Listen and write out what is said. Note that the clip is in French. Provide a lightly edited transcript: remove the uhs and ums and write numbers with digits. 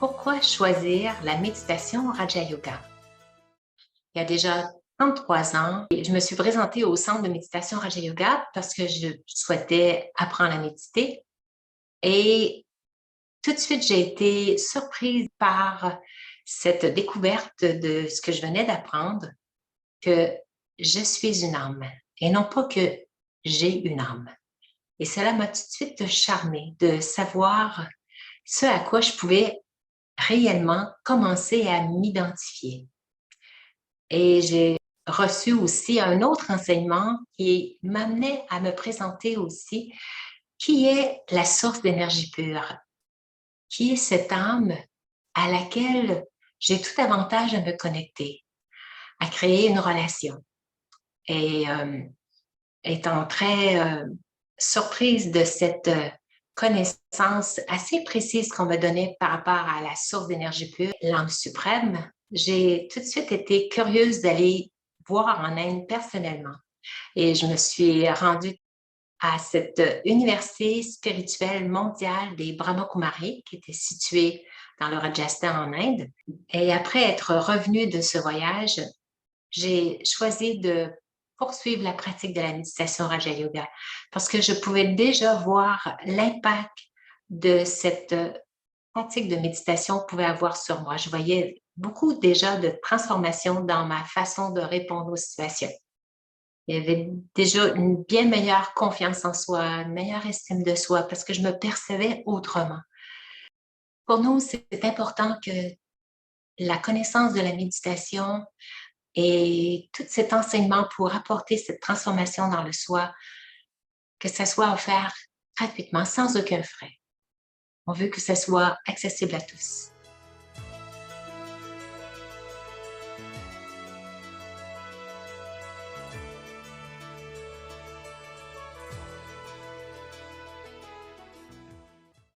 Pourquoi choisir la méditation Raja Yoga? Il y a déjà 33 ans, je me suis présentée au centre de méditation Raja Yoga parce que je souhaitais apprendre à méditer et tout de suite, j'ai été surprise par cette découverte de ce que je venais d'apprendre, que je suis une âme et non pas que j'ai une âme. Et cela m'a tout de suite charmée de savoir ce à quoi je pouvais réellement commencer à m'identifier. Et j'ai reçu aussi un autre enseignement qui m'amenait à me présenter aussi qui est la source d'énergie pure, qui est cette âme à laquelle j'ai tout avantage à me connecter, à créer une relation. Et étant très surprise de cette connaissance assez précise qu'on me donnait par rapport à la source d'énergie pure, l'âme suprême, j'ai tout de suite été curieuse d'aller voir en Inde personnellement. Et je me suis rendue à cette université spirituelle mondiale des Brahmakumaris qui était située dans le Rajasthan en Inde. Et après être revenue de ce voyage, j'ai choisi de poursuivre la pratique de la méditation Raja Yoga parce que je pouvais déjà voir l'impact de cette pratique de méditation pouvait avoir sur moi. Je voyais beaucoup déjà de transformations dans ma façon de répondre aux situations. Il y avait déjà une bien meilleure confiance en soi, une meilleure estime de soi parce que je me percevais autrement. Pour nous, c'est important que la connaissance de la méditation et tout cet enseignement pour apporter cette transformation dans le soi, que ça soit offert gratuitement, sans aucun frais. On veut que ça soit accessible à tous.